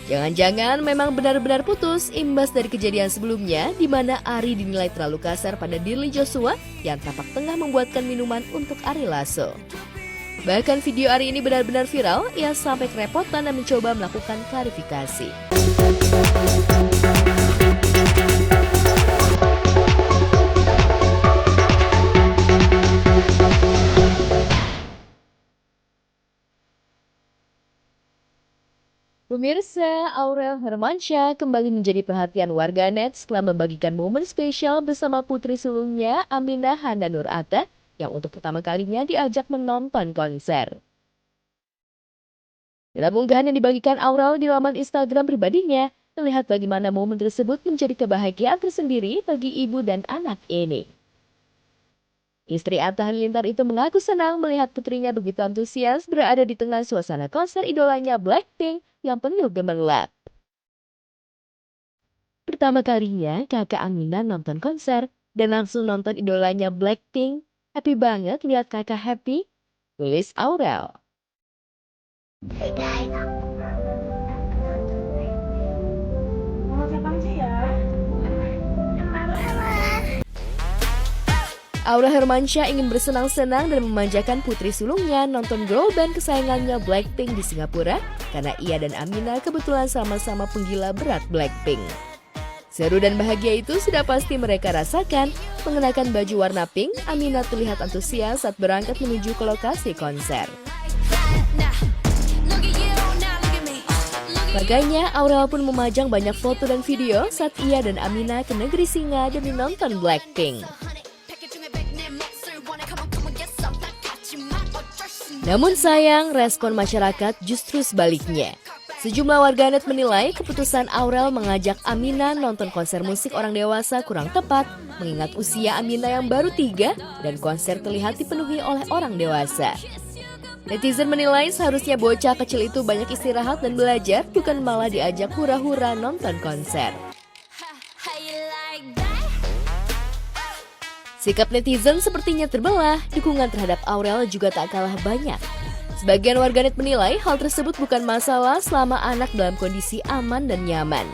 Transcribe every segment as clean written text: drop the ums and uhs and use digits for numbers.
Jangan-jangan memang benar-benar putus imbas dari kejadian sebelumnya di mana Ari dinilai terlalu kasar pada Dirli Joshua yang tampak tengah membuatkan minuman untuk Ari Lasso. Bahkan video Ari ini benar-benar viral, ia sampai kerepotan dan mencoba melakukan klarifikasi. Pemirsa, Aurel Hermansyah kembali menjadi perhatian warganet setelah membagikan momen spesial bersama putri sulungnya Aminah Hana Nur Atta yang untuk pertama kalinya diajak menonton konser. Dalam unggahan yang dibagikan Aurel di laman Instagram pribadinya, terlihat bagaimana momen tersebut menjadi kebahagiaan tersendiri bagi ibu dan anak ini. Istri Atta Halilintar itu mengaku senang melihat putrinya begitu antusias berada di tengah suasana konser idolanya Blackpink yang penuh gemerlap. Pertama kalinya kakak Aminah nonton konser dan langsung nonton idolanya Blackpink. Happy banget lihat kakak happy, tulis Aurel. Aurel Hermansyah ingin bersenang-senang dan memanjakan putri sulungnya nonton girl band kesayangannya Blackpink di Singapura karena ia dan Aminah kebetulan sama-sama penggila berat Blackpink. Seru dan bahagia itu sudah pasti mereka rasakan. Mengenakan baju warna pink, Aminah terlihat antusias saat berangkat menuju ke lokasi konser. Makanya Aurel pun memajang banyak foto dan video saat ia dan Aminah ke negeri singa demi nonton Blackpink. Namun sayang, respon masyarakat justru sebaliknya. Sejumlah warganet menilai keputusan Aurel mengajak Aminah nonton konser musik orang dewasa kurang tepat, mengingat usia Aminah yang baru 3 dan konser terlihat dipenuhi oleh orang dewasa. Netizen menilai seharusnya bocah kecil itu banyak istirahat dan belajar, bukan malah diajak hura-hura nonton konser. Sikap netizen sepertinya terbelah, dukungan terhadap Aurel juga tak kalah banyak. Sebagian warganet menilai hal tersebut bukan masalah selama anak dalam kondisi aman dan nyaman.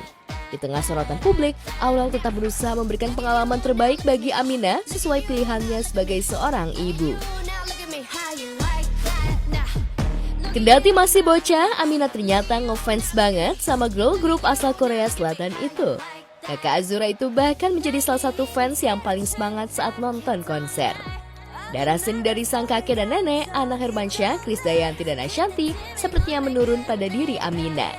Di tengah sorotan publik, Aurel tetap berusaha memberikan pengalaman terbaik bagi Aminah sesuai pilihannya sebagai seorang ibu. Kendati masih bocah, Aminah ternyata ngefans banget sama girl group asal Korea Selatan itu. Kakak Azura itu bahkan menjadi salah satu fans yang paling semangat saat nonton konser. Darah seni dari sang kakek dan nenek, anak Hermansyah, Krisdayanti dan Ashanti sepertinya menurun pada diri Aminah.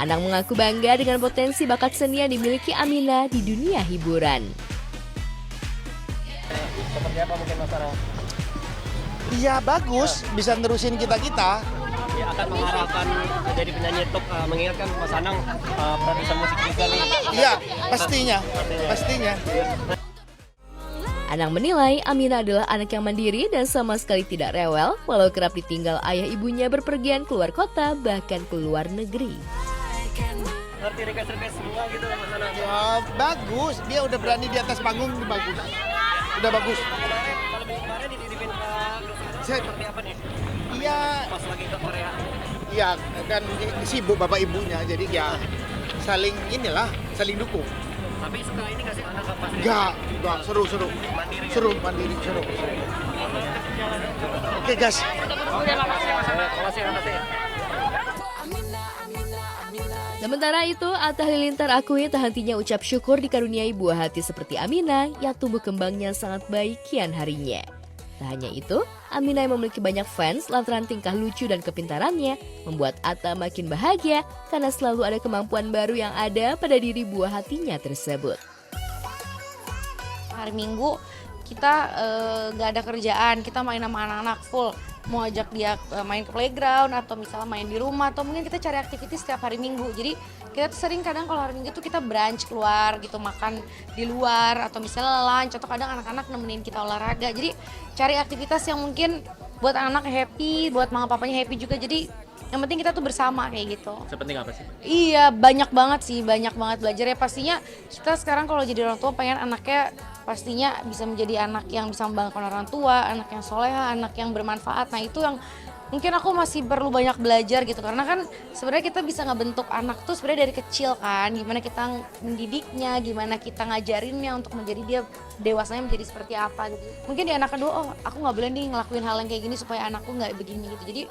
Anak mengaku bangga dengan potensi bakat seni yang dimiliki Aminah di dunia hiburan. Seperti apa mungkin Mas Ara? Iya bagus, bisa nerusin kita-kita. Ya, akan mengharapkan jadi penyanyi top, mengingatkan Mas Anang produser musik juga nih. Iya, pastinya. Anang menilai Aminah adalah anak yang mandiri dan sama sekali tidak rewel walau kerap ditinggal ayah ibunya berpergian keluar kota bahkan keluar negeri. Ngerti request semua gitu Mas Anang. Ya bagus, dia udah berani di atas panggung, bagus. Udah bagus. Kalau kemarin dititipin seperti apa nih? Iya. Pas lagi ke Korea. Iya, kan sibuk bapak ibunya, jadi ya saling dukung. Tapi suka ini nggak sih anak pas? Enggak, seru. Mandiri, seru. Oke, gas. Makasih. Sementara itu, Atta Halilintar akui tak hentinya ucap syukur dikaruniai buah hati seperti Aminah yang tumbuh kembangnya sangat baik kian harinya. Tak hanya itu, Aminah yang memiliki banyak fans lantaran tingkah lucu dan kepintarannya membuat Atta makin bahagia karena selalu ada kemampuan baru yang ada pada diri buah hatinya tersebut. Hari Minggu kita nggak ada kerjaan, kita main sama anak-anak full. Mau ajak dia main ke playground atau misalnya main di rumah atau mungkin kita cari aktivitas setiap hari Minggu. Jadi kita tuh sering kadang kalau hari Minggu tuh kita brunch keluar gitu, makan di luar atau misalnya lunch atau kadang anak-anak nemenin kita olahraga. Jadi cari aktivitas yang mungkin buat anak happy, buat mama papanya happy juga. Jadi yang penting kita tuh bersama kayak gitu. Sepenting apa sih? Iya, banyak banget belajar ya. Pastinya kita sekarang kalau jadi orang tua pengen anaknya pastinya bisa menjadi anak yang bisa membanggakan orang tua, anak yang soleha, anak yang bermanfaat. Nah itu yang mungkin aku masih perlu banyak belajar gitu, karena kan sebenarnya kita bisa ngebentuk anak tuh sebenarnya dari kecil kan, gimana kita mendidiknya, gimana kita ngajarinnya untuk menjadi dia dewasanya menjadi seperti apa gitu. Mungkin di anak kedua, oh aku nggak boleh nih ngelakuin hal yang kayak gini supaya anakku nggak begini gitu. Jadi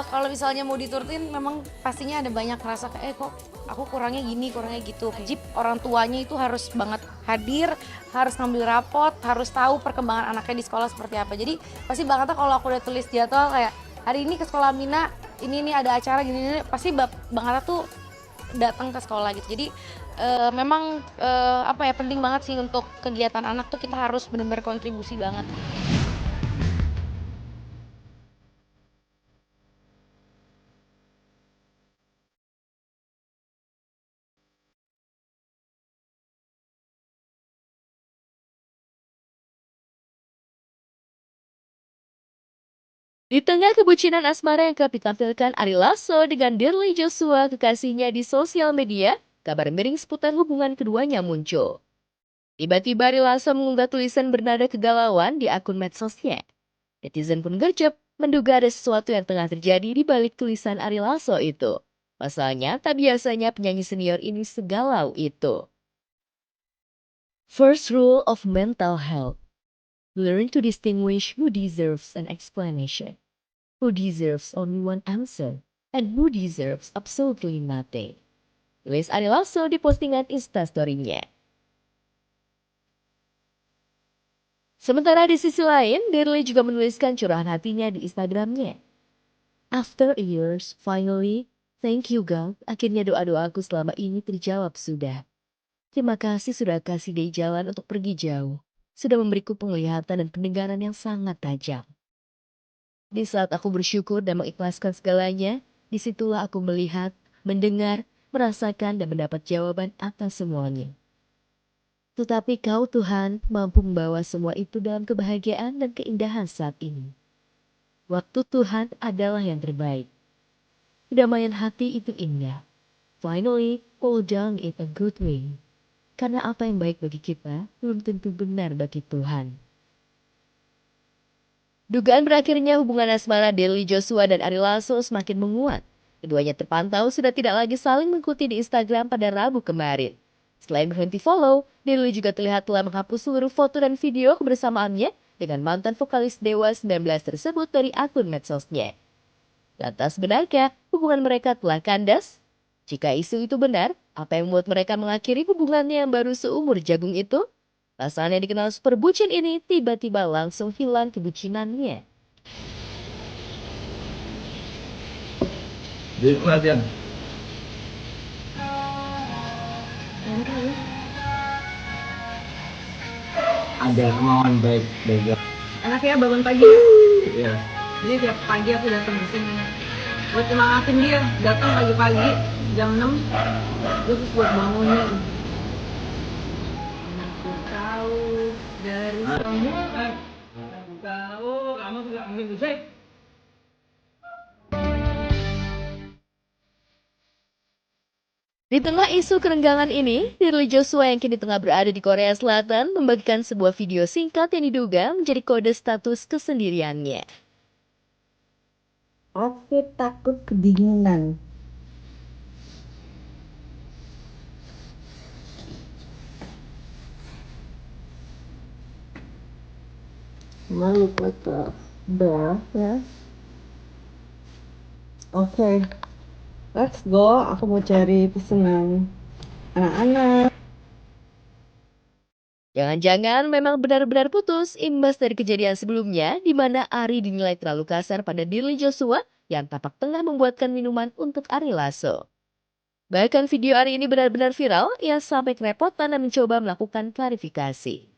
kalau misalnya mau diturutin memang pastinya ada banyak ngerasa kayak kok aku kurangnya gini, kurangnya gitu. Wajib orang tuanya itu harus banget hadir, harus ngambil rapot, harus tahu perkembangan anaknya di sekolah seperti apa. Jadi pasti banget kalau aku udah tulis jadwal kayak hari ini ke sekolah Mina, ini ada acara gini, pasti Bang Atta tuh datang ke sekolah gitu. Jadi memang apa ya, penting banget sih untuk kegiatan anak tuh kita harus benar-benar kontribusi banget. Di tengah kebucinan asmara yang kerap ditampilkan Ari Lasso dengan Dirly Joshua kekasihnya di sosial media, kabar miring seputar hubungan keduanya muncul. Tiba-tiba Ari Lasso mengunggah tulisan bernada kegalauan di akun medsosnya. Netizen pun gercep menduga ada sesuatu yang tengah terjadi di balik tulisan Ari Lasso itu. Pasalnya, tak biasanya penyanyi senior ini segalau itu. First rule of mental health. Learn to distinguish who deserves an explanation, who deserves only one answer, and who deserves absolutely nothing. Tulis Ari Lasso di postingan Instastory-nya. Sementara di sisi lain, Dirly juga menuliskan curahan hatinya di Instagramnya. After years, finally, thank you God, akhirnya doa-doaku selama ini terjawab sudah. Terima kasih sudah kasih dia jalan untuk pergi jauh. Sudah memberiku penglihatan dan pendengaran yang sangat tajam. Di saat aku bersyukur dan mengikhlaskan segalanya, disitulah aku melihat, mendengar, merasakan dan mendapat jawaban atas semuanya. Tetapi Kau Tuhan mampu membawa semua itu dalam kebahagiaan dan keindahan saat ini. Waktu Tuhan adalah yang terbaik. Kedamaian hati itu indah. Finally, all done in a good way. Karena apa yang baik bagi kita belum tentu benar bagi Tuhan. Dugaan berakhirnya hubungan asmara Dirly Joshua dan Ari Lasso semakin menguat. Keduanya terpantau sudah tidak lagi saling mengikuti di Instagram pada Rabu kemarin. Selain berhenti follow, Dirly juga terlihat telah menghapus seluruh foto dan video kebersamaannya dengan mantan vokalis Dewa 19 tersebut dari akun medsosnya. Lantas benarkah hubungan mereka telah kandas? Jika isu itu benar, apa yang membuat mereka mengakhiri hubungannya yang baru seumur jagung itu? Pasangan yang dikenal super bucin ini tiba-tiba langsung hilang kebucinannya. Jadi perhatian. Ada kemauan baik dari Anaknya bangun pagi, ya. jadi tiap pagi aku datang ke sini buat semangatin dia. Datang pagi-pagi jam 6 terus buat bangunin. Aku tahu dari kamu. Aku tahu kamu tidak musik. Di tengah isu kerenggangan ini, Dirly Joshua yang kini tengah berada di Korea Selatan membagikan sebuah video singkat yang diduga menjadi kode status kesendiriannya. Aku takut kedinginan. Malu ke bawah ya. Oke, let's go. Aku mau cari pesanan anak-anak. Jangan-jangan memang benar-benar putus imbas dari kejadian sebelumnya di mana Ari dinilai terlalu kasar pada Dirly Joshua yang tampak tengah membuatkan minuman untuk Ari Lasso. Bahkan video Ari ini benar-benar viral, ia sampai kerepotan dan mencoba melakukan klarifikasi.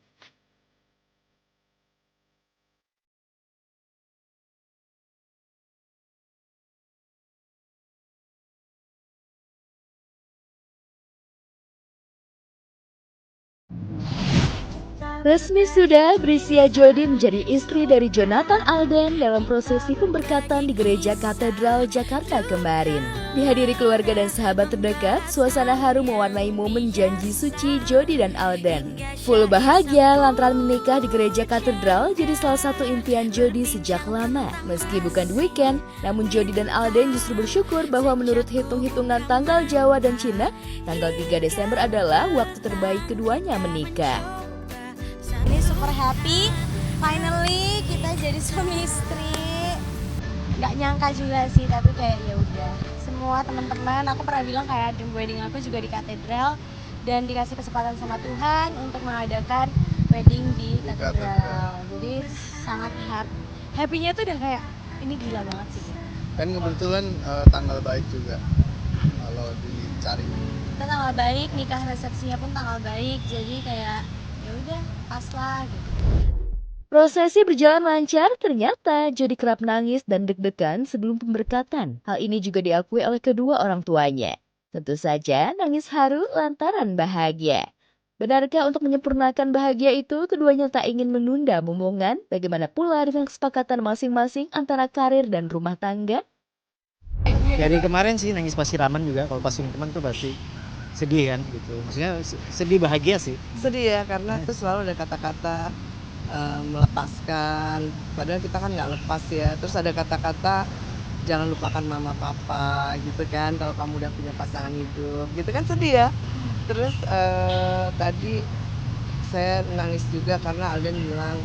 Resmi sudah Brisia Jody menjadi istri dari Jonathan Alden dalam prosesi pemberkatan di Gereja Katedral Jakarta kemarin. Dihadiri keluarga dan sahabat terdekat, suasana haru mewarnai momen janji suci Jody dan Alden. Full bahagia lantaran menikah di Gereja Katedral jadi salah satu impian Jody sejak lama. Meski bukan di weekend, namun Jody dan Alden justru bersyukur bahwa menurut hitung-hitungan tanggal Jawa dan Cina, tanggal 3 Desember adalah waktu terbaik keduanya menikah. Ini super happy, finally kita jadi suami istri. Nggak nyangka juga sih, tapi kayak ya udah. Semua teman-teman, aku pernah bilang kayak dream wedding aku juga di katedral dan dikasih kesempatan sama Tuhan untuk mengadakan wedding di katedral. Jadi sangat happy-nya tuh udah kayak ini gila banget sih. Dan kebetulan tanggal baik juga kalau dicari. Kita tanggal baik, nikah resepsinya pun tanggal baik, jadi kayak ya udah pas lah gitu. Prosesi berjalan lancar, ternyata Jody kerap nangis dan deg-degan sebelum pemberkatan. Hal ini juga diakui oleh kedua orang tuanya. Tentu saja nangis haru lantaran bahagia. Benarkah untuk menyempurnakan bahagia itu, keduanya tak ingin menunda momongan? Bagaimana pula dengan kesepakatan masing-masing antara karir dan rumah tangga? Dari kemarin sih nangis pas siraman juga, kalau pas teman tuh pasti sedih kan gitu. Maksudnya sedih bahagia sih. Sedih ya, karena tuh selalu ada kata-kata melepaskan, padahal kita kan nggak lepas ya. Terus ada kata-kata jangan lupakan mama papa gitu kan, kalau kamu udah punya pasangan hidup gitu kan, sedih ya. Terus tadi saya nangis juga karena Alden bilang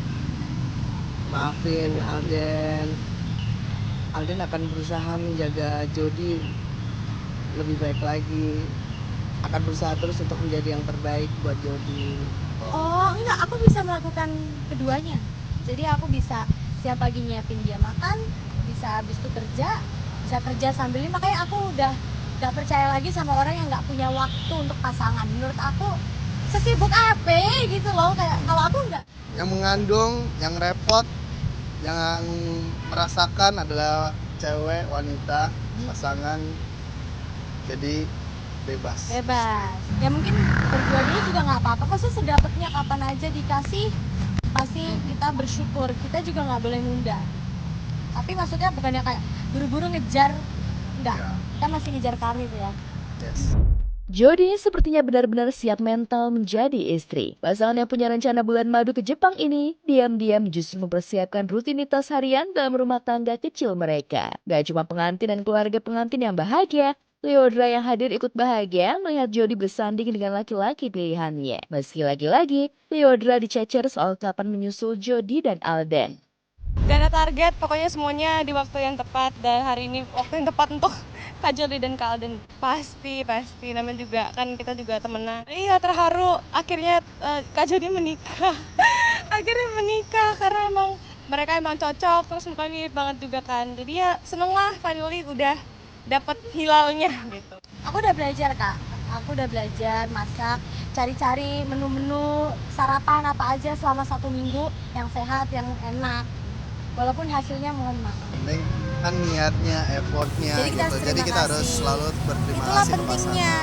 maafin Alden akan berusaha menjaga Jody lebih baik lagi, akan berusaha terus untuk menjadi yang terbaik buat Jody. Oh enggak, aku bisa melakukan keduanya. Jadi aku bisa siap pagi nyiapin dia makan, bisa habis itu bisa kerja sambil ini. Makanya aku udah gak percaya lagi sama orang yang gak punya waktu untuk pasangan. Menurut aku sesibuk apa gitu loh, kayak kalau aku enggak. Yang mengandung, yang repot, yang merasakan adalah cewek, wanita, pasangan. Jadi bebas. Ya mungkin berdua ini juga nggak apa-apa, maksudnya sedapatnya kapan aja dikasih pasti kita bersyukur. Kita juga nggak boleh nunda, tapi maksudnya bukannya kayak buru-buru ngejar, enggak, kita masih ngejar karir ya. Yes. Jody sepertinya benar-benar siap mental menjadi istri. Pasangan yang punya rencana bulan madu ke Jepang ini diam-diam justru mempersiapkan rutinitas harian dalam rumah tangga kecil mereka. Gak cuma pengantin dan keluarga pengantin yang bahagia, Leodra yang hadir ikut bahagia melihat Jody bersanding dengan laki-laki pilihannya. Meski lagi-lagi, Leodra dicecer soal kapan menyusul Jody dan Alden. Gak ada target, pokoknya semuanya di waktu yang tepat. Dan hari ini waktu yang tepat untuk Kak Jody dan Kak Alden. Pasti. Namanya juga kan kita juga temenan. Iya, terharu. Akhirnya Kak Jody menikah. Akhirnya menikah karena mereka emang cocok. Terus mukanya mirip banget juga kan. Jadi ya seneng lah, finally udah dapat hilalnya gitu. Aku udah belajar Kak, aku udah belajar masak, cari-cari menu-menu sarapan apa aja selama 1 minggu yang sehat, yang enak. Walaupun hasilnya mohon maaf. Penting kan niatnya, effortnya Jadi kita gitu. harus Jadi terima kita harus kasih. selalu berterima Itulah kasih ke pasangan. pentingnya.